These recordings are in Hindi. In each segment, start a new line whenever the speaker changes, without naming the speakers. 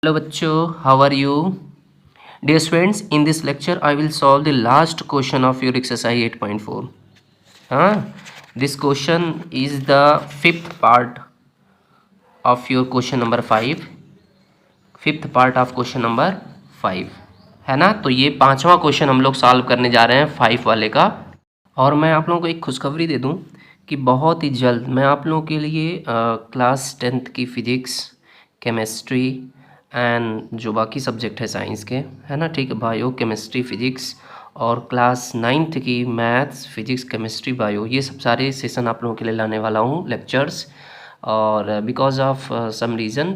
Hello bachcho, how are you? Dear students, in this lecture I will solve the last question of your exercise 8.4. This question is the fifth part of your question number 5. Fifth part of question number 5 है ना। तो ये पांचवा क्वेश्चन हम लोग सॉल्व करने जा रहे हैं 5 वाले का। और मैं आप लोगों को एक खुशखबरी दे दूं कि बहुत ही जल्द मैं आप लोगों के लिए क्लास 10th की फिजिक्स, केमिस्ट्री एंड जो बाकी सब्जेक्ट है साइंस के, है ना, ठीक है, बायो, केमिस्ट्री, फिजिक्स, और क्लास 9th की मैथ्स, फिजिक्स, केमिस्ट्री, बायो, ये सब सारे सेशन आप लोगों के लिए लाने वाला हूँ, लेक्चर्स। और बिकॉज ऑफ सम रीज़न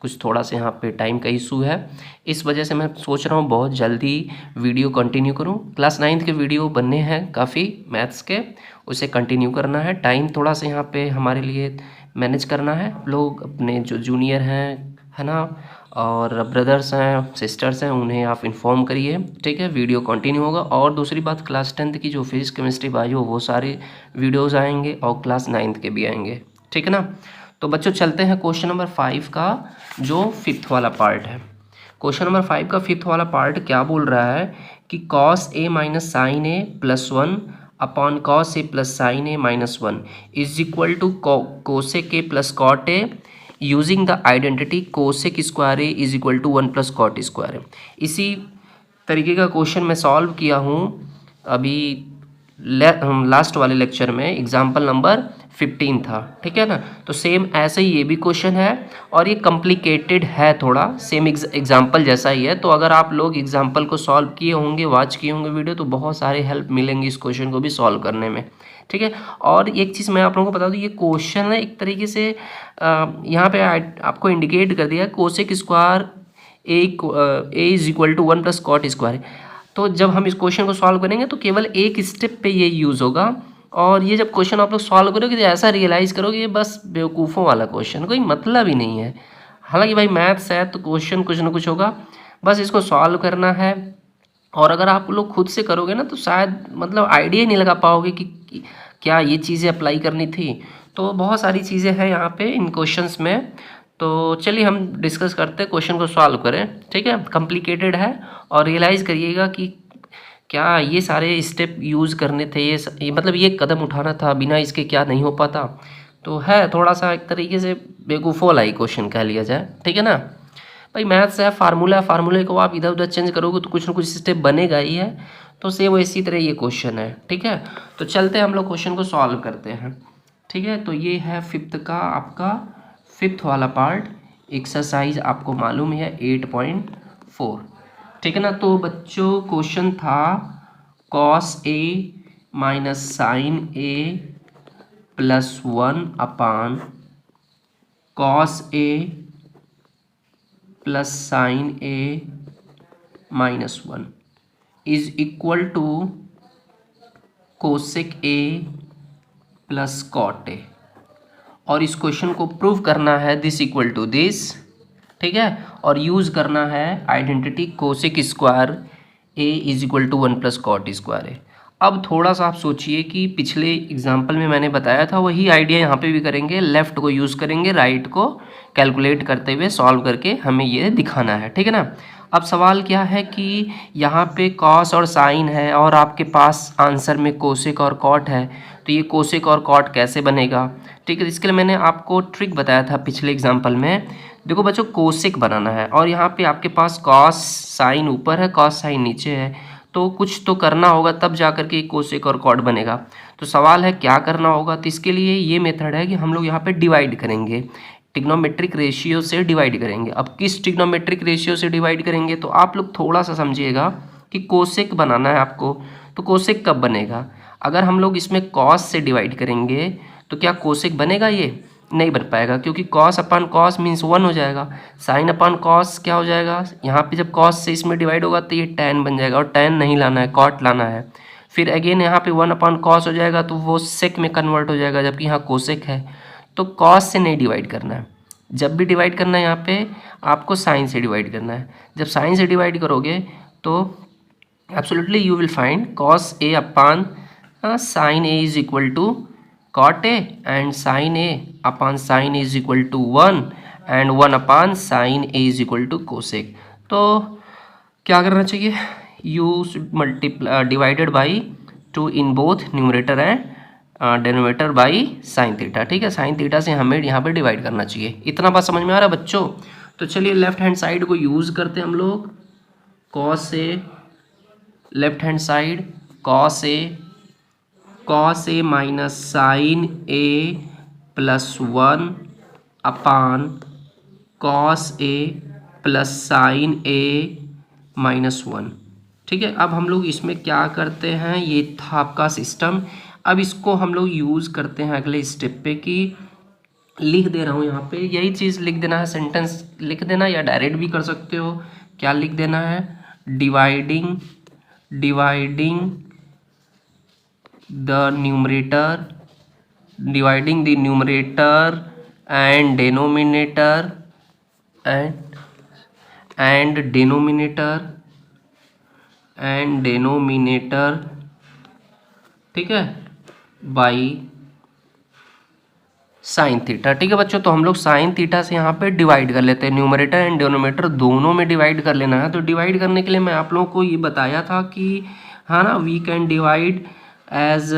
कुछ थोड़ा सा यहाँ पे टाइम का इशू है, इस वजह से मैं सोच रहा हूँ बहुत जल्दी वीडियो कंटिन्यू करूँ। क्लास 9th के वीडियो बनने हैं काफ़ी मैथ्स के, उसे कंटिन्यू करना है। टाइम थोड़ा सा यहाँ पे हमारे लिए मैनेज करना है। लोग अपने जो जूनियर हैं, है ना, और ब्रदर्स हैं, सिस्टर्स हैं, उन्हें आप इन्फॉर्म करिए, ठीक है। वीडियो कंटिन्यू होगा। और दूसरी बात, क्लास 10th की जो फिजिक्स, केमिस्ट्री, बायो, वो सारे वीडियोज़ आएंगे और क्लास 9th के भी आएंगे, ठीक है ना। तो बच्चों चलते हैं क्वेश्चन नंबर 5 का जो फिफ्थ वाला पार्ट है। क्वेश्चन नंबर 5 का फिफ्थ वाला पार्ट क्या बोल रहा है कि cos a minus sine A plus 1 upon cos a plus sine A minus 1 is equal to cosec A plus cot A using the identity cosec square A is equal to 1 plus cot square A. इसी तरीके का क्वेश्चन मैं सॉल्व किया हूँ अभी लास्ट वाले लेक्चर में, एग्जाम्पल नंबर 15 था, ठीक है ना। तो सेम ऐसे ही ये भी क्वेश्चन है और ये कॉम्प्लिकेटेड है थोड़ा, सेम एग्जाम्पल जैसा ही है। तो अगर आप लोग एग्जाम्पल को सॉल्व किए होंगे, वॉच किए होंगे वीडियो, तो बहुत सारे हेल्प मिलेंगी इस क्वेश्चन को भी सॉल्व करने में, ठीक है। और एक चीज़ मैं आप लोगों को बता दूँ, ये क्वेश्चन है एक तरीके से यहाँ पे आपको इंडिकेट कर दिया cosec square A is equal to 1 plus cot square. तो जब हम इस क्वेश्चन को सॉल्व करेंगे तो केवल एक स्टेप पे ये यूज़ होगा। और ये जब क्वेश्चन आप लोग सॉल्व करोगे तो ऐसा रियलाइज़ करोगे ये बस बेवकूफ़ों वाला क्वेश्चन, कोई मतलब ही नहीं है। हालांकि भाई मैथ्स है तो क्वेश्चन कुछ ना कुछ होगा, बस इसको सॉल्व करना है। और अगर आप लोग खुद से करोगे ना तो शायद मतलब आइडिया ही नहीं लगा पाओगे कि क्या ये चीज़ें अप्लाई करनी थी। तो बहुत सारी चीज़ें हैं यहाँ पे इन क्वेश्चंस में। तो चलिए हम डिस्कस करते हैं, क्वेश्चन को सॉल्व करें, ठीक है। कॉम्प्लिकेटेड है और रियलाइज़ करिएगा कि क्या ये सारे स्टेप यूज़ करने थे, ये मतलब ये कदम उठाना था, बिना इसके क्या नहीं हो पाता। तो है थोड़ा सा एक तरीके से बेवकूफ़ों वाला ही क्वेश्चन कह लिया जाए, ठीक है ना। भाई मैथ्स है, फार्मूले को आप इधर उधर चेंज करोगे तो कुछ ना कुछ स्टेप बनेगा ही है। तो सेम इसी तरह ये क्वेश्चन है, ठीक है। तो चलते हैं हम लोग क्वेश्चन को सॉल्व करते हैं, ठीक है। तो ये है फिफ्थ का आपका फिफ्थ वाला पार्ट, एक्सरसाइज आपको मालूम है 8.4, ठीक है ना। तो बच्चों क्वेश्चन था cos A minus sine A plus 1 upon cos A plus sine A minus 1 is equal to cosec A plus cot A. और इस क्वेश्चन को प्रूव करना है दिस इक्वल टू दिस, ठीक है। और यूज़ करना है identity cosec square A is equal to 1 plus cot square A. अब थोड़ा सा आप सोचिए कि पिछले एग्जाम्पल में मैंने बताया था वही आइडिया यहाँ पे भी करेंगे, लेफ़्ट को यूज़ करेंगे, राइट को कैलकुलेट करते हुए सॉल्व करके हमें ये दिखाना है, ठीक है ना। अब सवाल क्या है कि यहाँ पे कॉस और साइन है और आपके पास आंसर में कोसेक और कॉट है, तो ये कोसेक और कॉट कैसे बनेगा, ठीक है। इसके लिए मैंने आपको ट्रिक बताया था पिछले एग्जाम्पल में। देखो बच्चों, कोसेक बनाना है और यहाँ पे आपके पास कॉस साइन ऊपर है, कॉस साइन नीचे है, तो कुछ तो करना होगा तब जा कर के कोसेक और कॉट बनेगा। तो सवाल है क्या करना होगा। तो इसके लिए ये मेथड है कि हम लोग यहाँ पे डिवाइड करेंगे, ट्रिग्नोमेट्रिक रेशियो से डिवाइड करेंगे। अब किस ट्रिग्नोमेट्रिक रेशियो से डिवाइड करेंगे, तो आप लोग थोड़ा सा समझिएगा कि कोसेक बनाना है आपको। तो कोसेक कब बनेगा, अगर हम लोग इसमें कॉस से डिवाइड करेंगे तो क्या कोसेक बनेगा, ये नहीं बन पाएगा, क्योंकि कॉस अपान कॉस मीन्स 1 हो जाएगा। साइन अपान कॉस क्या हो जाएगा, यहाँ पे जब कॉस से इसमें डिवाइड होगा तो ये tan बन जाएगा, और tan नहीं लाना है, कॉट लाना है। फिर अगेन यहाँ पे 1 अपान कॉस हो जाएगा तो वो सेक में कन्वर्ट हो जाएगा, जबकि यहाँ कोसेक है। तो कॉस से नहीं डिवाइड करना है, जब भी डिवाइड करना है यहाँ पे आपको साइन से डिवाइड करना है। जब साइन से डिवाइड करोगे तो absolutely you will find cos A upon sine A is equal to cot A, and sine A upon sine A is equal to 1, and 1 / sine A is equal to cosec. तो क्या करना चाहिए, you multiply divided by 2 in both numerator and denominator by sine theta. ठीक है, साइन थीटा से हमें यहाँ पे डिवाइड करना चाहिए। इतना बात समझ में आ रहा है बच्चों? तो चलिए लेफ्ट हैंड साइड को यूज़ करते हैं हम लोग। Cos A, left hand side cos A minus sine A plus 1 upon cos A plus sine A minus 1। ठीक है, अब हम लोग इसमें क्या करते हैं, ये था आपका सिस्टम। अब इसको हम लोग यूज़ करते हैं अगले स्टेप पे कि लिख दे रहा हूँ यहाँ पे, यही चीज़ लिख देना है, सेंटेंस लिख देना या डायरेक्ट भी कर सकते हो। क्या लिख देना है, dividing the numerator and denominator ठीक है, बाई साइन थीटा। ठीक है बच्चों, तो हम लोग साइन थीटा से यहाँ पे डिवाइड कर लेते हैं, न्यूमरेटर एंड डिनोमिनेटर दोनों में डिवाइड कर लेना है। तो डिवाइड करने के लिए मैं आप लोगों को ये बताया था कि हाँ ना, we can divide as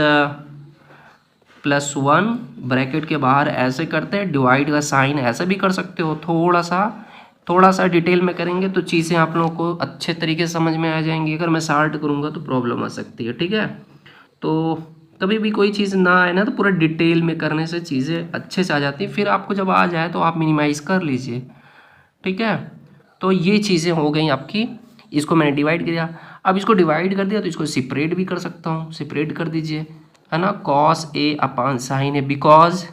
+1 bracket के बाहर ऐसे करते हैं, डिवाइड का साइन ऐसे भी कर सकते हो। थोड़ा सा डिटेल में करेंगे तो चीज़ें आप लोगों को अच्छे तरीके से समझ में आ जाएंगी। अगर मैं शार्ट करूँगा तो प्रॉब्लम आ सकती है। ठीक है, तो कभी भी कोई चीज़ ना आए ना तो पूरा डिटेल में करने से चीज़ें अच्छे से आ जाती हैं। फिर आपको जब आ जाए तो आप मिनिमाइज़ कर लीजिए। ठीक है, तो ये चीज़ें हो गई आपकी। इसको मैंने डिवाइड किया, अब इसको डिवाइड कर दिया तो इसको सेपरेट भी कर सकता हूँ, सेपरेट कर दीजिए, है ना। Cos A upon sine A, because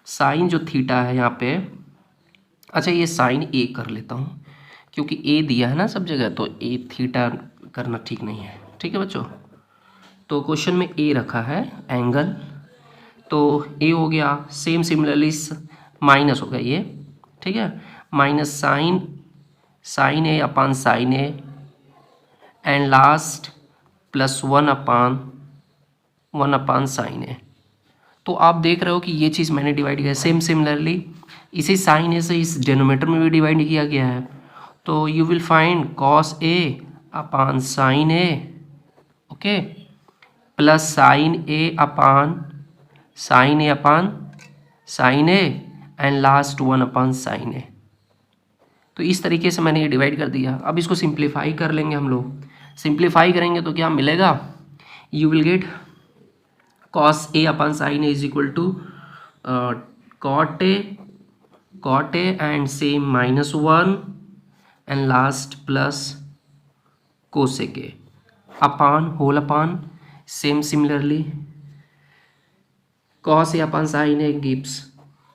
sign जो थीटा है यहाँ पे, अच्छा ये साइन ए कर लेता हूँ क्योंकि ए दिया है ना सब जगह, तो ए थीटा करना ठीक नहीं है। ठीक है बच्चों, तो क्वेश्चन में ए रखा है एंगल, तो ए हो गया। सेम सिमिलरली माइनस हो गया ये। ठीक है, minus sine A upon sine A and last +1 upon sine A. तो आप देख रहे हो कि ये चीज़ मैंने डिवाइड किया। सेम सिमिलरली इसी साइन ए से इस डिनोमिनेटर में भी डिवाइड किया गया है। तो you will find cos A upon sine A, okay, plus sine A upon sine A and last 1 upon sine A. तो इस तरीके से मैंने ये डिवाइड कर दिया। अब इसको सिंप्लीफाई कर लेंगे हम लोग। सिंप्लीफाई करेंगे तो क्या मिलेगा, you will get cos A upon sine A is equal to cot A and same -1 and last plus cosec A upon whole upon same similarly cos A upon sine A gives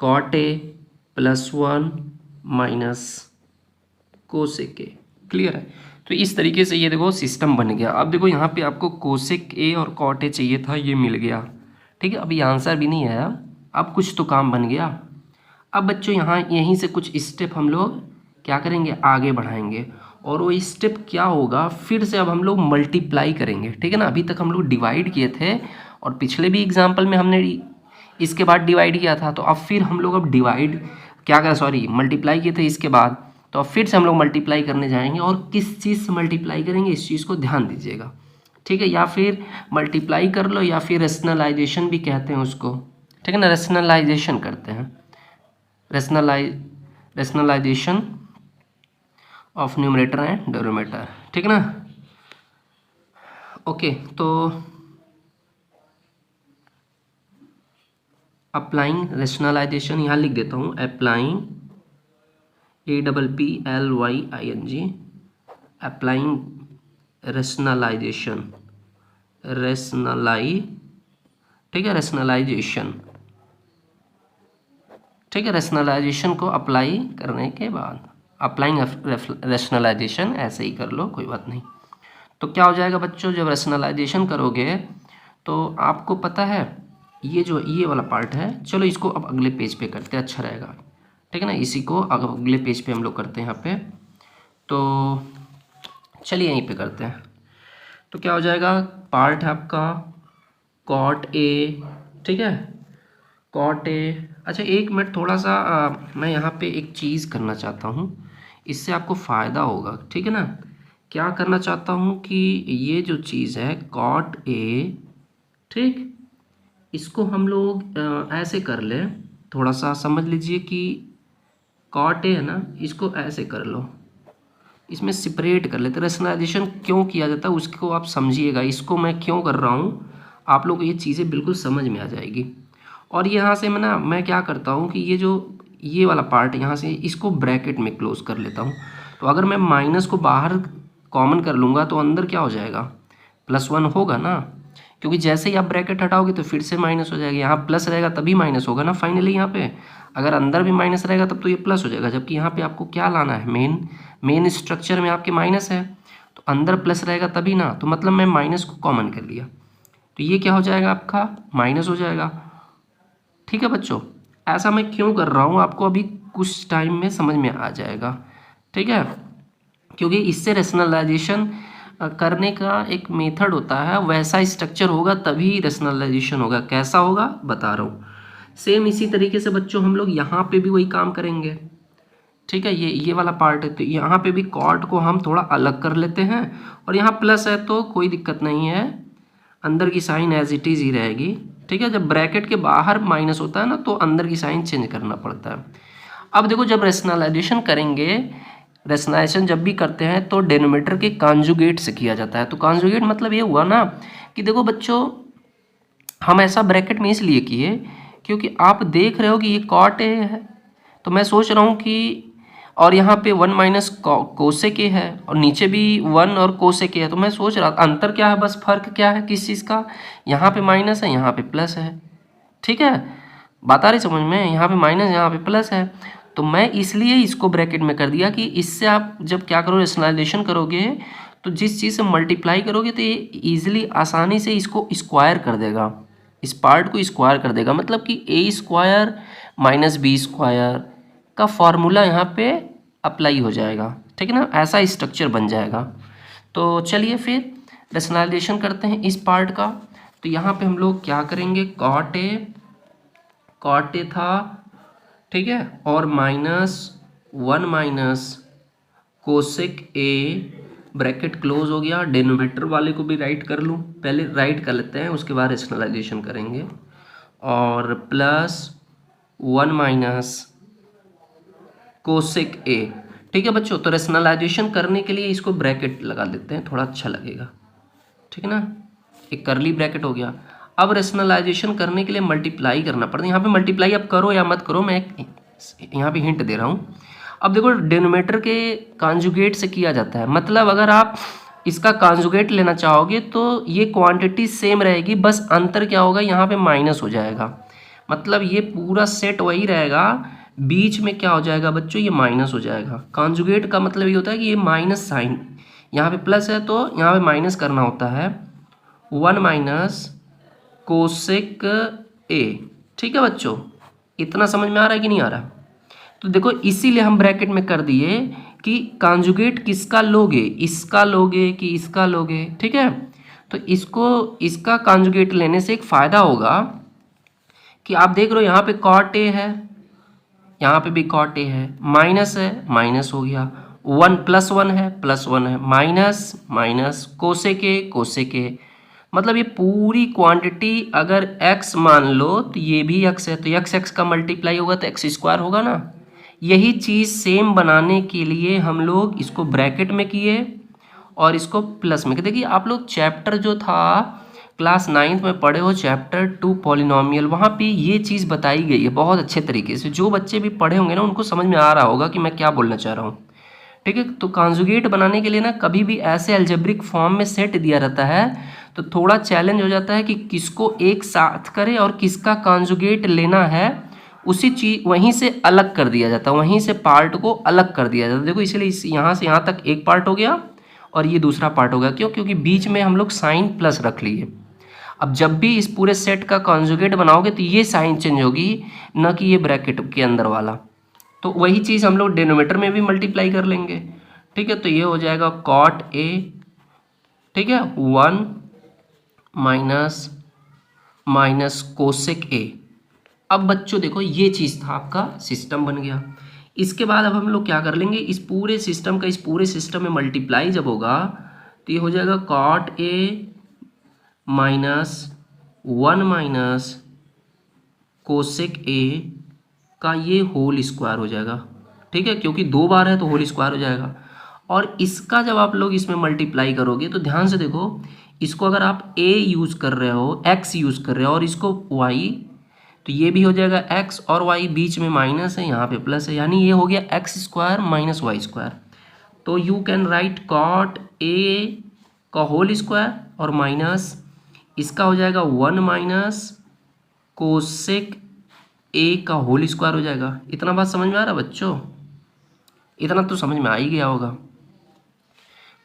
cot A +1 minus cosec A. Clear है? तो इस तरीके से ये देखो सिस्टम बन गया। अब देखो यहाँ पे आपको कोसेक ए और कॉट ए चाहिए था, ये मिल गया। ठीक है, अभी आंसर भी नहीं आया, अब कुछ तो काम बन गया। अब बच्चों यहाँ यहीं से कुछ स्टेप हम लोग क्या करेंगे, आगे बढ़ाएंगे। और वो स्टेप क्या होगा, फिर से अब हम लोग मल्टीप्लाई करेंगे। ठीक है ना, अभी तक हम लोग डिवाइड किए थे और पिछले भी एग्जाम्पल में हमने इसके बाद डिवाइड किया था। तो अब फिर हम लोग अब डिवाइड क्या करें, सॉरी मल्टीप्लाई किए थे इसके बाद, तो अब फिर से हम लोग मल्टीप्लाई करने जाएंगे। और किस चीज़ से मल्टीप्लाई करेंगे इस चीज़ को ध्यान दीजिएगा। ठीक है, या फिर मल्टीप्लाई कर लो या फिर रेशनलाइजेशन भी कहते हैं उसको। ठीक है ना, रेशनलाइजेशन करते हैं, rationalization of numerator and denominator. ठीक है ना, ओके। तो अप्लाइंग रेशनलाइजेशन यहाँ लिख देता हूँ, अप्लाइंग APPLYING, अप्लाइंग रेशनलाइजेशन, ठीक है, रेशनलाइजेशन। ठीक है, रेशनलाइजेशन को अप्लाई करने के बाद, अप्लाइंग रेशनलाइजेशन ऐसे ही कर लो, कोई बात नहीं। तो क्या हो जाएगा बच्चों, जब रेशनलाइजेशन करोगे तो आपको पता है ये जो ये वाला पार्ट है, चलो इसको अब अगले पेज पे करते हैं, अच्छा रहेगा। ठीक है ना, इसी को अगले पेज पे हम लोग करते हैं यहाँ पे। तो चलिए यहीं पे करते हैं। तो क्या हो जाएगा, पार्ट है आपका कॉट ए, ठीक है, कॉट ए अच्छा एक मिनट, थोड़ा सा मैं यहाँ पे एक चीज़ करना चाहता हूँ, इससे आपको फ़ायदा होगा, ठीक है ना। क्या करना चाहता हूँ कि ये जो चीज़ है कॉट ए, ठीक, इसको हम लोग ऐसे कर लें, थोड़ा सा समझ लीजिए कि कॉट ए है ना, इसको ऐसे कर लो, इसमें सेपरेट कर लेते। रेशनलाइजेशन क्यों किया जाता है उसको आप समझिएगा, इसको मैं क्यों कर रहा हूँ, आप लोग ये चीज़ें बिल्कुल समझ में आ जाएगी। और यहाँ से मैं क्या करता हूँ कि ये जो ये वाला पार्ट यहाँ से इसको ब्रैकेट में क्लोज कर लेता हूँ। तो अगर मैं माइनस को बाहर कॉमन कर लूँगा तो अंदर क्या हो जाएगा, +1 होगा ना, क्योंकि जैसे ही आप ब्रैकेट हटाओगे तो फिर से माइनस हो जाएगा। यहाँ प्लस रहेगा तभी माइनस होगा ना फाइनली, यहाँ पे अगर अंदर भी माइनस रहेगा तब तो ये प्लस हो जाएगा, जबकि यहाँ पे आपको क्या लाना है, मेन स्ट्रक्चर में आपके माइनस है तो अंदर प्लस रहेगा तभी ना, तो मतलब मैं माइनस को कॉमन कर लिया तो ये क्या हो जाएगा आपका माइनस हो जाएगा। ठीक है बच्चों, ऐसा मैं क्यों कर रहा हूँ आपको अभी कुछ टाइम में समझ में आ जाएगा, ठीक है, क्योंकि इससे रेशनलाइजेशन करने का एक मेथड होता है, वैसा स्ट्रक्चर होगा तभी रेशनलाइजेशन होगा। कैसा होगा बता रहा हूँ। सेम इसी तरीके से बच्चों हम लोग यहाँ पे भी वही काम करेंगे, ठीक है। ये वाला पार्ट है तो यहाँ पे भी कॉट को हम थोड़ा अलग कर लेते हैं, और यहाँ प्लस है तो कोई दिक्कत नहीं है, अंदर की साइन एज इट इज़ ही रहेगी, ठीक है। जब ब्रैकेट के बाहर माइनस होता है ना तो अंदर की साइन चेंज करना पड़ता है। अब देखो जब रेशनलाइजेशन करेंगे, रेशनलाइजेशन जब भी करते हैं तो डेनोमीटर के कॉन्जुगेट से किया जाता है। तो कॉन्जुगेट मतलब ये हुआ ना कि देखो बच्चों हम ऐसा ब्रैकेट में इसलिए किए क्योंकि आप देख रहे हो कि ये कॉट ए है, तो मैं सोच रहा हूँ कि, और यहाँ पे 1 माइनस कोसेक ए है और नीचे भी 1 और कोसेक ए है, तो मैं सोच रहा अंतर क्या है, बस फर्क क्या है किस चीज़ का, यहाँ पे माइनस है यहाँ पे प्लस है, ठीक है, बात आ रही समझ में, यहाँ पे माइनस यहाँ पे प्लस है। तो मैं इसलिए इसको ब्रैकेट में कर दिया कि इससे आप जब क्या करो रेशनलाइजेशन करोगे तो जिस चीज़ से मल्टीप्लाई करोगे तो ये ईजिली आसानी से इसको स्क्वायर कर देगा, इस पार्ट को स्क्वायर कर देगा, मतलब कि a² - b² का फॉर्मूला यहाँ पे अप्लाई हो जाएगा, ठीक है ना, ऐसा स्ट्रक्चर बन जाएगा। तो चलिए फिर रेशनलाइजेशन करते हैं इस पार्ट का। तो यहाँ पे हम लोग क्या करेंगे, कॉट ए था, ठीक है, और -1 माइनस कोसेक ए, ब्रैकेट क्लोज हो गया। डेनोमीटर वाले को भी राइट कर लूँ, पहले राइट कर लेते हैं उसके बाद रेशनलाइजेशन करेंगे, और +1 माइनस कोसेक ए, ठीक है बच्चों। तो रेशनलाइजेशन करने के लिए इसको ब्रैकेट लगा देते हैं, थोड़ा अच्छा लगेगा, ठीक है ना, एक करली ब्रैकेट हो गया। अब रेशनलाइजेशन करने के लिए मल्टीप्लाई करना पड़ता है, यहाँ पे मल्टीप्लाई आप करो या मत करो, मैं यहाँ पे हिंट दे रहा हूँ। अब देखो डेनोमीटर के कॉन्जुगेट से किया जाता है, मतलब अगर आप इसका कॉन्जुगेट लेना चाहोगे तो ये क्वांटिटी सेम रहेगी, बस अंतर क्या होगा, यहाँ पे माइनस हो जाएगा, मतलब ये पूरा सेट वही रहेगा, बीच में क्या हो जाएगा बच्चों, ये माइनस हो जाएगा। कॉन्जुगेट का मतलब ये होता है कि ये माइनस साइन, यहाँ पे प्लस है तो यहाँ पे माइनस करना होता है, 1 माइनस कोसेक ए, ठीक है बच्चों, इतना समझ में आ रहा है कि नहीं आ रहा। तो देखो इसीलिए हम ब्रैकेट में कर दिए कि कॉन्जुगेट किसका लोगे, इसका लोगे कि इसका लोगे, ठीक है। तो इसका कॉन्जुगेट लेने से एक फ़ायदा होगा कि आप देख रहे हो यहाँ पे कॉट ए है, यहाँ पे भी कॉट ए है, माइनस है माइनस हो गया, 1 +1 है +1 है, माइनस माइनस कोसेक ए, मतलब ये पूरी क्वांटिटी अगर x मान लो तो ये भी x है, तो x का मल्टीप्लाई होगा तो x² होगा ना। यही चीज़ सेम बनाने के लिए हम लोग इसको ब्रैकेट में किए और इसको प्लस में। देखिए आप लोग चैप्टर जो था क्लास 9th में पढ़े हो, चैप्टर 2 पॉलिनोमियल, वहाँ पे ये चीज़ बताई गई है बहुत अच्छे तरीके से। जो बच्चे भी पढ़े होंगे ना उनको समझ में आ रहा होगा कि मैं क्या बोलना चाह रहा हूँ, ठीक है। तो कॉन्जुगेट बनाने के लिए ना कभी भी ऐसे अलजेब्रिक फॉर्म में सेट दिया रहता है तो थोड़ा चैलेंज हो जाता है कि किसको एक साथ करे और किसका कॉन्जुगेट लेना है, उसी चीज वहीं से अलग कर दिया जाता है, वहीं से पार्ट को अलग कर दिया जाता है। देखो इसलिए यहाँ से यहाँ तक एक पार्ट हो गया और ये दूसरा पार्ट हो गया, क्यों, क्योंकि बीच में हम लोग साइन प्लस रख लिए। अब जब भी इस पूरे सेट का कॉन्जुगेट बनाओगे तो ये साइन चेंज होगी, न कि ये ब्रैकेट के अंदर वाला। तो वही चीज़ हम लोग डेनोमीटर में भी मल्टीप्लाई कर लेंगे, ठीक है। तो ये हो जाएगा कॉट ए, ठीक है, 1 माइनस कोसेक ए, अब बच्चों देखो ये चीज़ था, आपका सिस्टम बन गया। इसके बाद अब हम लोग क्या कर लेंगे, इस पूरे सिस्टम का इस पूरे सिस्टम में मल्टीप्लाई जब होगा तो ये हो जाएगा cot A minus 1 minus cosec A का ये होल स्क्वायर हो जाएगा। ठीक है, क्योंकि 2 बार है तो होल स्क्वायर हो जाएगा। और इसका जब आप लोग इसमें मल्टीप्लाई करोगे तो ध्यान से देखो, इसको अगर आप a यूज़ कर रहे हो, x यूज़ कर रहे हो और इसको y, तो ये भी हो जाएगा x और y, बीच में माइनस है, यहाँ पे प्लस है, यानी ये हो गया X square minus Y square. तो you can write cot a का होल स्क्वायर और माइनस इसका हो जाएगा 1 माइनस कोसेक a का होल स्क्वायर हो जाएगा। इतना बात समझ में आ रहा है बच्चों? इतना तो समझ में आ ही गया होगा,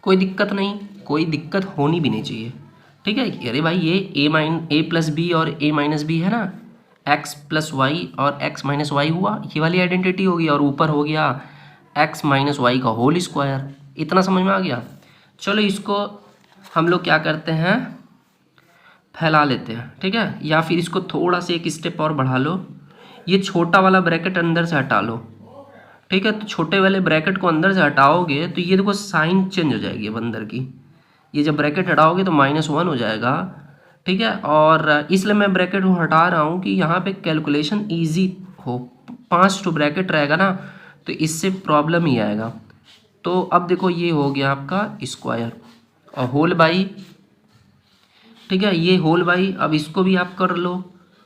कोई दिक्कत नहीं, कोई दिक्कत होनी भी नहीं चाहिए। ठीक है, अरे भाई ये a प्लस बी और a माइनस बी है ना, x प्लस वाई और x माइनस वाई हुआ, ये वाली आइडेंटिटी होगी, और ऊपर हो गया x माइनस वाई का होल स्क्वायर। इतना समझ में आ गया? चलो इसको हम लोग क्या करते हैं, फैला लेते हैं। ठीक है, या फिर इसको थोड़ा सा एक स्टेप और बढ़ा लो, ये छोटा वाला ब्रैकेट अंदर से हटा लो। ठीक है, तो छोटे वाले ब्रैकेट को अंदर से हटाओगे तो ये देखो साइन चेंज हो जाएगी अब अंदर की, ये जब ब्रैकेट हटाओगे तो -1 हो जाएगा। ठीक है, और इसलिए मैं ब्रैकेट को हटा रहा हूँ कि यहाँ पे कैलकुलेशन इजी हो। 5 तो ब्रैकेट रहेगा ना तो इससे प्रॉब्लम ही आएगा। तो अब देखो ये हो गया आपका स्क्वायर और होल बाई। ठीक है, ये होल बाई, अब इसको भी आप कर लो।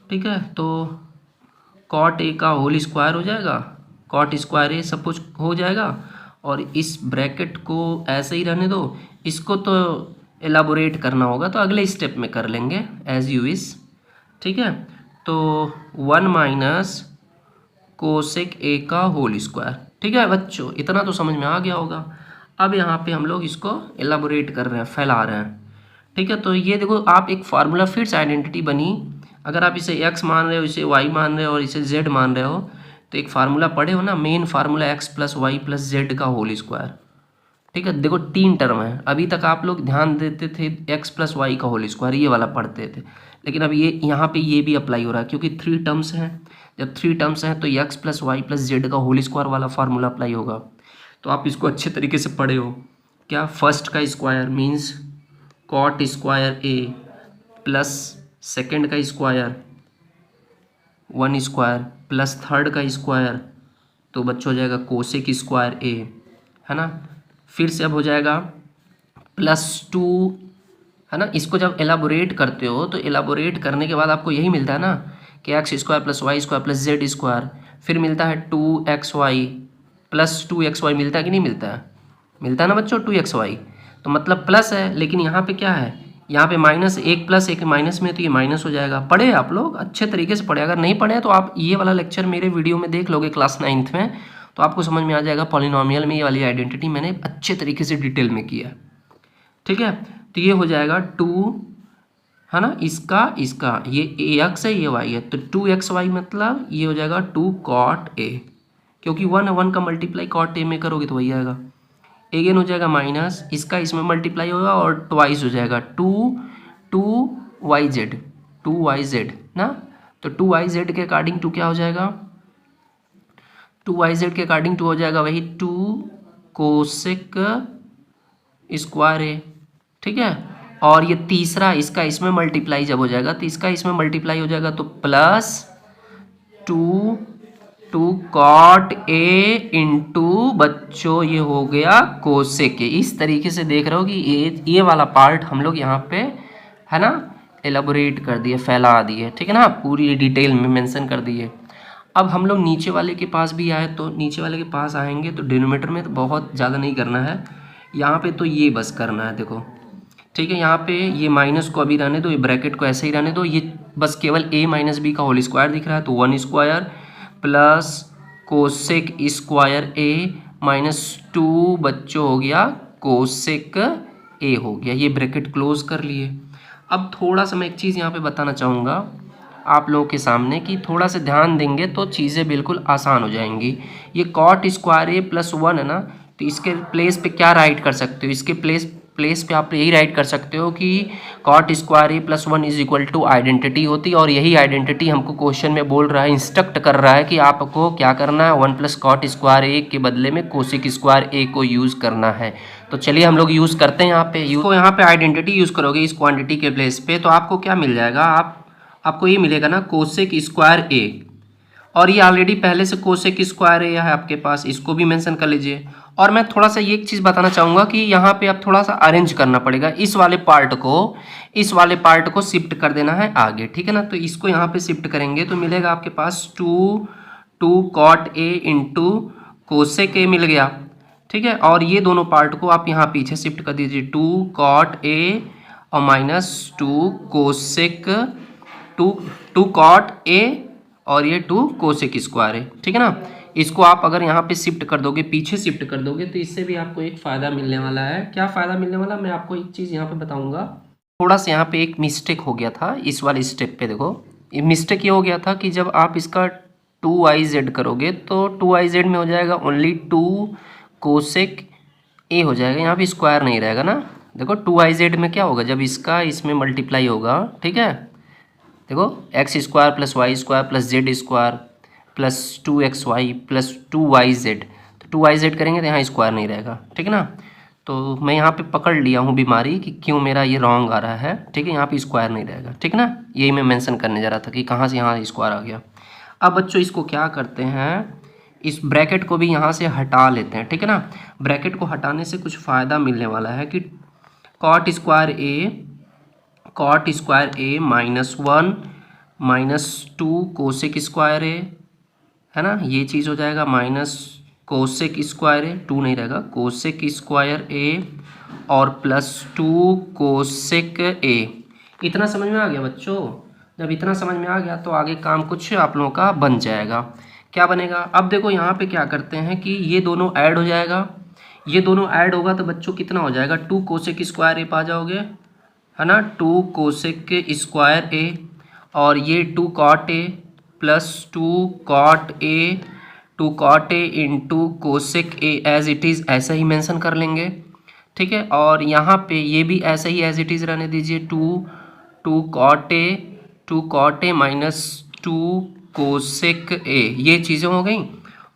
ठीक है, तो कॉट ए का होल स्क्वायर हो जाएगा, कॉट स्क्वायर ए सब कुछ हो जाएगा, और इस ब्रैकेट को ऐसे ही रहने दो। इसको तो एलाबोरेट करना होगा तो अगले स्टेप में कर लेंगे एज यू विश। ठीक है, तो 1 माइनस कोसेक ए का होल स्क्वायर। ठीक है बच्चों, इतना तो समझ में आ गया होगा। अब यहाँ पे हम लोग इसको एलाबोरेट कर रहे हैं, फैला रहे हैं। ठीक है, तो ये देखो आप एक फार्मूला फिर से आइडेंटिटी बनी। अगर आप इसे x मान रहे हो, इसे y मान रहे हो और इसे z मान रहे हो, तो एक फार्मूला पढ़े हो ना, main formula x plus Y plus Z का होल स्क्वायर। ठीक है, देखो 3 टर्म है, अभी तक आप लोग ध्यान देते थे x प्लस वाई का होल स्क्वायर, ये वाला पढ़ते थे, लेकिन अब ये यहाँ पे ये भी अप्लाई हो रहा है क्योंकि 3 टर्म्स हैं। जब 3 टर्म्स हैं तो x plus Y plus Z का होल स्क्वायर वाला फार्मूला अप्लाई होगा। तो आप इसको अच्छे तरीके से पढ़े हो क्या? फर्स्ट का square means cot square A plus second का स्क्वायर 1 स्क्वायर प्लस थर्ड का स्क्वायर, तो बच्चों हो जाएगा कोसेक स्क्वायर ए, है ना। फिर से अब हो जाएगा +2, है ना। इसको जब एलाबोरेट करते हो तो एलाबोरेट करने के बाद आपको यही मिलता है ना कि X square plus Y square plus Z square, फिर मिलता है 2xy प्लस 2xy, मिलता है कि नहीं मिलता है? मिलता है ना बच्चों 2xy, तो मतलब प्लस है, लेकिन यहाँ पे क्या है, यहाँ पे माइनस, एक प्लस एक माइनस में, तो ये माइनस हो जाएगा। पढ़े आप लोग अच्छे तरीके से पढ़े, अगर नहीं पढ़े तो आप ये वाला लेक्चर मेरे वीडियो में देख लोगे क्लास 9th में, तो आपको समझ में आ जाएगा पॉलिनोमियल में ये वाली आइडेंटिटी मैंने अच्छे तरीके से डिटेल में किया। ठीक है, तो ये हो जाएगा 2, है ना, इसका ये x है ये y है, तो 2xy मतलब ये हो जाएगा 2 cot a, क्योंकि 1 का मल्टीप्लाई cot a में करोगे तो वही आएगा। अगेन हो जाएगा माइनस, इसका इसमें मल्टीप्लाई होगा और ट्वाइस हो जाएगा 2yz ना, तो 2yz के अकॉर्डिंग 2 क्या हो जाएगा, 2yz के अकॉर्डिंग 2 हो जाएगा वही 2 कोसेक स्क्वायर ए। ठीक है, और ये तीसरा इसका इसमें मल्टीप्लाई जब हो जाएगा तो इसका इसमें मल्टीप्लाई हो जाएगा, तो +2 कॉट ए इंटू बच्चों ये हो गया कोसेक ए। इस तरीके से देख रहे हो कि ये वाला पार्ट हम लोग यहाँ पे, है ना, एलाबोरेट कर दिए, फैला दिए। ठीक है ना, पूरी डिटेल में मेंशन कर दिए। अब हम लोग नीचे वाले के पास भी आए, तो नीचे वाले के पास आएंगे तो डिनोमिनेटर में तो बहुत ज़्यादा नहीं करना है, यहाँ पे तो ये बस करना है। देखो ठीक है, यहाँ पे ये माइनस को अभी रहने दो, ये ब्रैकेट को ऐसे ही रहने दो, ये बस केवल a माइनस बी का होल स्क्वायर दिख रहा है, तो 1 square plus cosec square a -2 बच्चों हो गया कोसेक a हो गया, ये ब्रैकेट क्लोज कर लिए। अब थोड़ा सा मैं एक चीज़ यहाँ पे बताना चाहूँगा आप लोगों के सामने कि थोड़ा सा ध्यान देंगे तो चीज़ें बिल्कुल आसान हो जाएंगी। ये कॉट स्क्वायर a +1 है ना, तो इसके प्लेस पे क्या राइट कर सकते हो, इसके प्लेस प्लेस पे आप यही राइट कर सकते हो कि cot square A plus 1 is equal to identity होती है, और यही आइडेंटिटी हमको क्वेश्चन में बोल रहा है, इंस्ट्रक्ट कर रहा है कि आपको क्या करना है, 1 प्लस कॉट स्क्वायर ए के बदले में कोसेक स्क्वायर ए को यूज़ करना है। तो चलिए हम लोग यूज़ करते हैं। यहाँ पे आइडेंटिटी यूज़ करोगे इस क्वान्टिटी के प्लेस पे, तो आपको क्या मिल जाएगा, आपको ये मिलेगा ना कोसेक स्क्वायर ए, और ये ऑलरेडी पहले से कोसेक स्क्वायर ए है आपके पास, इसको भी मेंशन कर लीजिए। और मैं थोड़ा सा ये एक चीज़ बताना चाहूँगा कि यहाँ पे अब थोड़ा सा अरेंज करना पड़ेगा, इस वाले पार्ट को शिफ्ट कर देना है आगे, ठीक है ना। तो इसको यहाँ पे शिफ्ट करेंगे तो मिलेगा आपके पास two cot A into cosec A मिल गया, ठीक है। और ये दोनों पार्ट को आप यहाँ पीछे शिफ्ट कर दीजिए, 2 कॉट ए और माइनस 2 कोसेक, 2 कॉट ए और ये 2 कोसेक स्क्वायर है, ठीक है ना। इसको आप अगर यहाँ पे शिफ्ट कर दोगे, पीछे शिफ्ट कर दोगे, तो इससे भी आपको एक फ़ायदा मिलने वाला है। क्या फ़ायदा मिलने वाला, मैं आपको एक चीज़ यहाँ पे बताऊँगा। थोड़ा सा यहाँ पे एक मिस्टेक हो गया था इस वाले स्टेप पे, देखो ये मिस्टेक ये हो गया था कि जब आप इसका 2iz करोगे तो 2iz में हो जाएगा ओनली 2 कोसेक ए हो जाएगा, यहाँ पे स्क्वायर नहीं रहेगा ना। देखो 2iz में क्या होगा, जब इसका इसमें मल्टीप्लाई होगा, ठीक है, देखो X square plus Y square plus Z square plus 2xy plus 2yz, तो 2yz करेंगे तो यहाँ स्क्वायर नहीं रहेगा, ठीक है ना। तो मैं यहाँ पे पकड़ लिया हूँ बीमारी कि क्यों मेरा ये रॉन्ग आ रहा है, ठीक है, यहाँ पे स्क्वायर नहीं रहेगा, ठीक है ना। यही मैं मेंशन करने जा रहा था कि कहाँ से यहाँ स्क्वायर आ गया। अब बच्चों इसको क्या करते हैं, इस ब्रैकेट को भी यहाँ से हटा लेते हैं, ठीक है ना। ब्रैकेट को हटाने से कुछ फ़ायदा मिलने वाला है कि कॉट स्क्वायर ए -1 -2 कोसेक स्क्वायर ए, है ना, ये चीज़ हो जाएगा माइनस कोसेक स्क्वायर ए, 2 नहीं रहेगा, कोसेक स्क्वायर ए और प्लस 2 कोसेक ए। इतना समझ में आ गया बच्चों? जब इतना समझ में आ गया तो आगे काम कुछ आप लोगों का बन जाएगा। क्या बनेगा, अब देखो यहाँ पे क्या करते हैं कि ये दोनों ऐड हो जाएगा, ये दोनों ऐड होगा तो बच्चों कितना हो जाएगा, 2 कोसेक स्क्वायर ए पा जाओगे, है ना, 2 कोसेक स्क्वायर ए और ये 2 cot A plus 2 cot A into cosec A as it is, ऐसा ही मेंशन कर लेंगे, ठीक है। और यहाँ पे ये भी ऐसा ही एज इट इज़ रहने दीजिए, 2 cot A minus 2 cosec A, ये चीज़ें हो गई।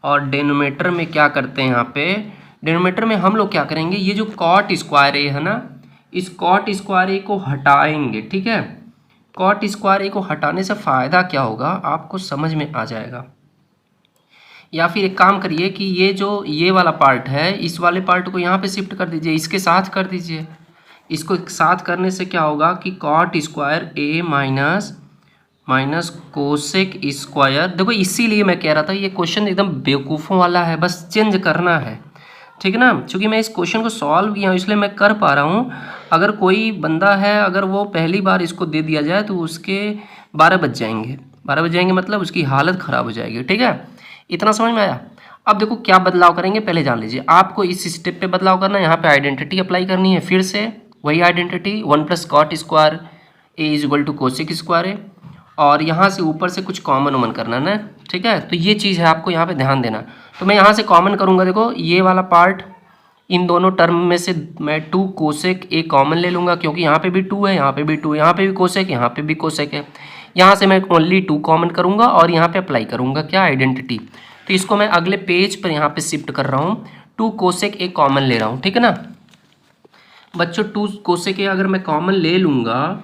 और डेनोमीटर में क्या करते हैं, यहाँ पे डेनोमीटर में हम लोग क्या करेंगे, ये जो कॉट स्क्वायर ए है ना, इस कॉट स्क्वायर ए को हटाएंगे, ठीक है। कॉट स्क्वायर ए को हटाने से फ़ायदा क्या होगा आपको समझ में आ जाएगा। या फिर एक काम करिए कि ये जो ये वाला पार्ट है, इस वाले पार्ट को यहाँ पे शिफ्ट कर दीजिए, इसके साथ कर दीजिए। इसको साथ करने से क्या होगा कि कॉट स्क्वायर ए माइनस कोसेक स्क्वायर, देखो इसीलिए मैं कह रहा था ये क्वेश्चन एकदम बेवकूफ़ों वाला है, बस चेंज करना है, ठीक है ना। क्योंकि मैं इस क्वेश्चन को सॉल्व किया हूँ इसलिए मैं कर पा रहा हूँ। अगर कोई बंदा है, अगर वो पहली बार इसको दे दिया जाए तो उसके 12 बज जाएंगे मतलब उसकी हालत ख़राब हो जाएगी, ठीक है। इतना समझ में आया। अब देखो क्या बदलाव करेंगे पहले जान लीजिए। आपको इस स्टेप पे बदलाव करना है, यहाँ पे आइडेंटिटी अप्लाई करनी है, फिर से वही identity 1 plus cot square A is equal to cosec square A, और यहाँ से ऊपर से कुछ कॉमन करना ना, ठीक है। तो ये चीज़ है आपको यहाँ पे ध्यान देना। तो मैं यहाँ से कॉमन करूँगा, देखो ये वाला पार्ट, इन दोनों टर्म में से मैं 2 कोसेक ए कॉमन ले लूँगा, क्योंकि यहाँ पे भी 2 है, यहाँ पे भी 2 है, यहाँ पे भी कोसेक, यहाँ पे भी कोसेक है। यहाँ से मैं ओनली 2 कॉमन करूँगा और यहाँ पे अप्लाई करूँगा क्या, आइडेंटिटी। तो इसको मैं अगले पेज पर यहाँ पे शिफ्ट कर रहा हूँ, 2 कोसेक ए कॉमन ले रहा हूँ, ठीक है ना बच्चों। 2 कोसेक ए अगर मैं कॉमन ले लूँगा,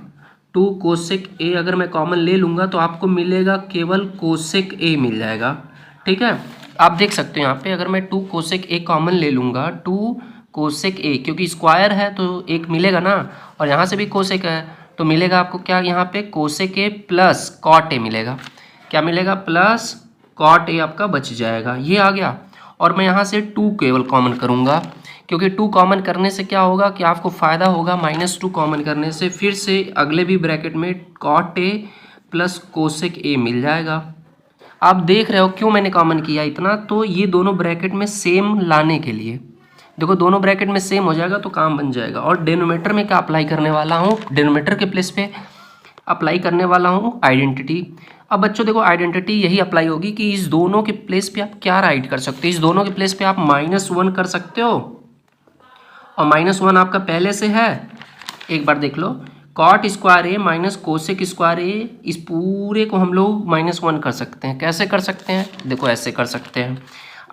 2 कोसेक ए अगर मैं कॉमन ले लूँगा तो आपको मिलेगा केवल कोसेक ए मिल जाएगा, ठीक है। आप देख सकते हो यहाँ पे अगर मैं 2 कोसेक ए कॉमन ले लूँगा, 2 कोसेक ए, क्योंकि स्क्वायर है तो एक मिलेगा ना, और यहाँ से भी कोसेक है तो मिलेगा आपको क्या, यहाँ पे cosec A plus cot A मिलेगा। क्या मिलेगा, प्लस कॉट ए आपका बच जाएगा, ये आ गया। और मैं यहाँ से 2 केवल कॉमन करूँगा, क्योंकि 2 कॉमन करने से क्या होगा कि आपको फ़ायदा होगा, -2 कॉमन करने से फिर से अगले भी ब्रैकेट में cot A plus cosec A मिल जाएगा। आप देख रहे हो क्यों मैंने कॉमन किया इतना, तो ये दोनों ब्रैकेट में सेम लाने के लिए। देखो दोनों ब्रैकेट में सेम हो जाएगा तो काम बन जाएगा। और डेनोमीटर में क्या अप्लाई करने वाला हूँ, डेनोमीटर के प्लेस पे अप्लाई करने वाला हूँ आइडेंटिटी। अब बच्चों देखो आइडेंटिटी यही अप्लाई होगी कि इस दोनों के प्लेस पे आप क्या राइट कर सकते हो, इस दोनों के प्लेस पे आप -1 कर सकते हो और -1 आपका पहले से है, एक बार देख लो, कॉट स्क्वायर ए माइनस कोसेक स्क्वायर ए, इस पूरे को हम लोग -1 कर सकते हैं। कैसे कर सकते हैं? देखो ऐसे कर सकते हैं।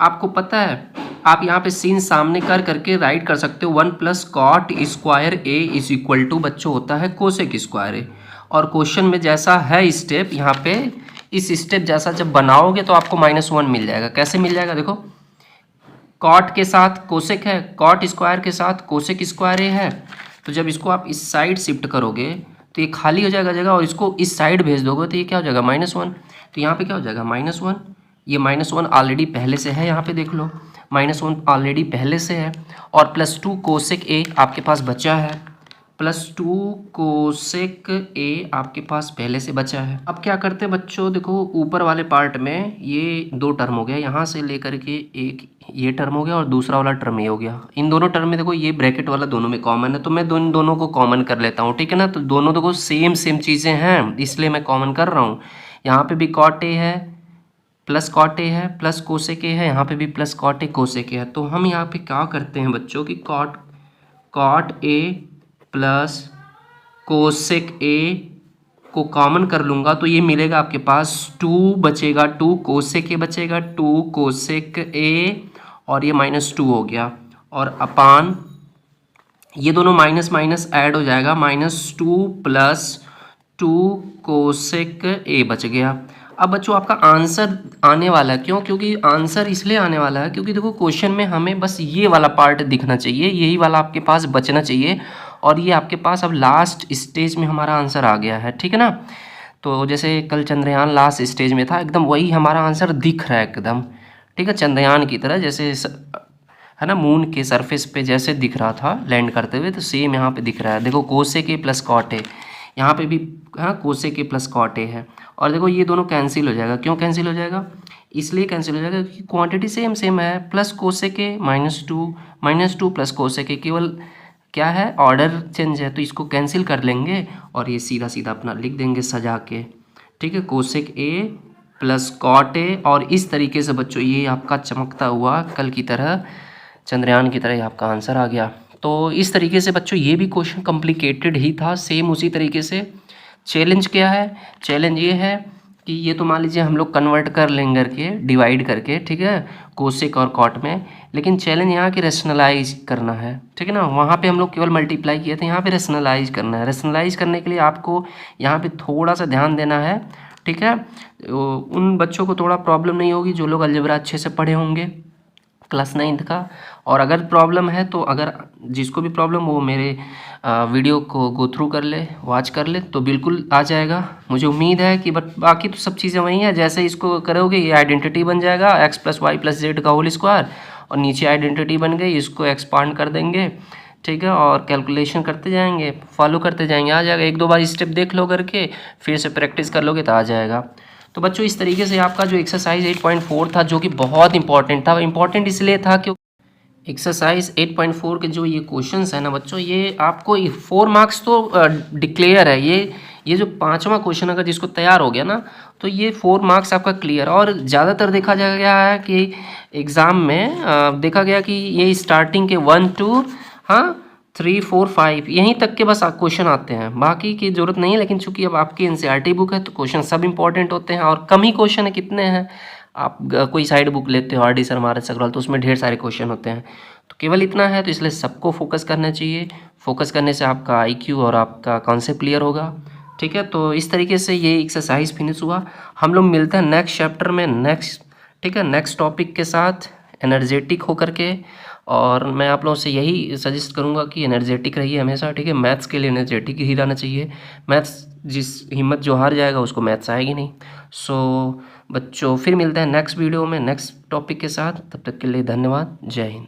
आपको पता है, आप यहाँ पे सीन सामने कर करके राइट कर सकते हो, 1 plus cot square A is equal to बच्चों होता है कोसेक स्क्वायर ए। और क्वेश्चन में जैसा है स्टेप, यहाँ पे इस स्टेप जैसा जब बनाओगे तो आपको -1 मिल जाएगा। कैसे मिल जाएगा? देखो, कॉट के साथ कोसेक है, कॉट स्क्वायर के साथ कोसेक स्क्वायर ए है, तो जब इसको आप इस साइड शिफ्ट करोगे तो ये खाली हो जाएगा जगह, और इसको इस साइड भेज दोगे तो ये क्या हो जाएगा? -1। तो यहाँ पे क्या हो जाएगा? -1। ये -1 ऑलरेडी पहले से है, यहाँ पे देख लो, -1 ऑलरेडी पहले से है, और +2 कोसेक ए आपके पास बचा है, +2 कोसेक ए आपके पास पहले से बचा है। अब क्या करते हैं बच्चों, देखो ऊपर वाले पार्ट में ये 2 टर्म हो गया, यहाँ से लेकर के एक ये टर्म हो गया और दूसरा वाला टर्म ये हो गया। इन दोनों टर्म में देखो ये ब्रैकेट वाला दोनों में कॉमन है, तो मैं दोनों को कॉमन कर लेता हूँ, ठीक है ना। तो दोनों देखो सेम चीज़ें हैं, इसलिए मैं कॉमन कर रहा हूँ। यहाँ पे भी कॉट ए है, प्लस कॉट ए है, प्लस कोसेक ए है, यहाँ पे भी plus cot A cosec A है। तो हम यहाँ पे क्या करते हैं बच्चों की, cot A plus cosec A को कॉमन कर लूँगा तो ये मिलेगा आपके पास 2 बचेगा, 2 कोसेक ए बचेगा, 2 कोसेक ए, और ये -2 हो गया, और अपान ये दोनों माइनस माइनस ऐड हो जाएगा, -2 प्लस 2 कोसेक ए बच गया। अब बच्चों आपका आंसर आने वाला है, क्यों? क्योंकि आंसर इसलिए आने वाला है क्योंकि देखो क्वेश्चन में हमें बस ये वाला पार्ट दिखना चाहिए, यही वाला आपके पास बचना चाहिए, और ये आपके पास अब लास्ट स्टेज में हमारा आंसर आ गया है, ठीक है ना। तो जैसे कल चंद्रयान लास्ट स्टेज में था, एकदम वही हमारा आंसर दिख रहा है एकदम, ठीक है, चंद्रयान की तरह, जैसे है ना, मून के सरफेस पे जैसे दिख रहा था लैंड करते हुए, तो सेम यहाँ पे दिख रहा है। देखो cosec A plus cot A, यहाँ पे भी हाँ cosec A plus cot A है, और देखो ये दोनों कैंसिल हो जाएगा। क्यों कैंसिल हो जाएगा? इसलिए कैंसिल हो जाएगा क्योंकि क्वांटिटी सेम है, प्लस कोसेक ए -2 प्लस कोसेक ए, केवल क्या है, ऑर्डर चेंज है, तो इसको कैंसिल कर लेंगे और ये सीधा सीधा अपना लिख देंगे सजा के, ठीक है, cosec A plus cot A. और इस तरीके से बच्चों ये आपका चमकता हुआ कल की तरह, चंद्रयान की तरह आपका आंसर आ गया। तो इस तरीके से बच्चों ये भी क्वेश्चन कॉम्प्लिकेटेड ही था, सेम उसी तरीके से। चैलेंज क्या है? चैलेंज ये है कि ये तो मान लीजिए हम लोग कन्वर्ट कर लेंगे करके, डिवाइड करके, ठीक है, कोसेक और कॉट में, लेकिन चैलेंज यहाँ की रेशनलाइज करना है, ठीक है ना। वहाँ पे हम लोग केवल मल्टीप्लाई किए थे, यहाँ पे रेशनलाइज करना है। रेशनलाइज करने के लिए आपको यहाँ पे थोड़ा सा ध्यान देना है, ठीक है। उन बच्चों को थोड़ा प्रॉब्लम नहीं होगी जो लोग अलजेब्रा अच्छे से पढ़े होंगे क्लास 9th का, और अगर प्रॉब्लम है तो अगर जिसको भी प्रॉब्लम वो मेरे वीडियो को गो थ्रू कर ले, वॉच कर ले, तो बिल्कुल आ जाएगा। मुझे उम्मीद है कि बट बाकी तो सब चीज़ें वही हैं, जैसे इसको करोगे ये आइडेंटिटी बन जाएगा x + y + z का होल स्क्वायर, और नीचे आइडेंटिटी बन गई, इसको एक्सपांड कर देंगे, ठीक है, और कैलकुलेशन करते जाएंगे, फॉलो करते जाएंगे, आ जाएगा। 1-2 बार स्टेप देख लो करके, फिर से प्रैक्टिस कर लोगे तो आ जाएगा। तो बच्चों इस तरीके से आपका जो एक्सरसाइज 8.4 था, जो कि बहुत इंपॉर्टेंट था, इंपॉर्टेंट इसलिए था क्योंकि एक्सरसाइज 8.4 के जो ये क्वेश्चंस है ना बच्चों, ये आपको 4 मार्क्स तो डिक्लेयर है। ये जो 5वां क्वेश्चन अगर जिसको तैयार हो गया ना, तो ये 4 मार्क्स आपका क्लियर। और ज़्यादातर देखा जा गया है कि एग्ज़ाम में देखा गया कि ये स्टार्टिंग के 1 2 3 4 5 यहीं तक के बस क्वेश्चन आते हैं, बाकी की ज़रूरत नहीं है। लेकिन चूंकि अब आपकी NCERT बुक है तो क्वेश्चन सब इंपॉर्टेंट होते हैं, और कम ही क्वेश्चन है। कितने हैं? आप कोई साइड बुक लेते हो RD शर्मा अग्रवाल, तो उसमें ढेर सारे क्वेश्चन होते हैं, तो केवल इतना है। तो इसलिए सबको फोकस करना चाहिए। फोकस करने से आपका IQ और आपका कॉन्सेप्ट क्लियर होगा, ठीक है। तो इस तरीके से ये एक्सरसाइज फिनिश हुआ। हम लोग मिलते हैं नेक्स्ट चैप्टर में, ठीक है, नेक्स्ट टॉपिक के साथ, एनर्जेटिक होकर के। और मैं आप लोगों से यही सजेस्ट करूंगा कि एनर्जेटिक रहिए हमेशा, ठीक है। मैथ्स के लिए एनर्जेटिक ही रहना चाहिए। मैथ्स जिस हिम्मत जो हार जाएगा उसको मैथ्स आएगी नहीं। सो बच्चों फिर मिलते हैं नेक्स्ट वीडियो में नेक्स्ट टॉपिक के साथ। तब तक के लिए धन्यवाद। जय हिंद।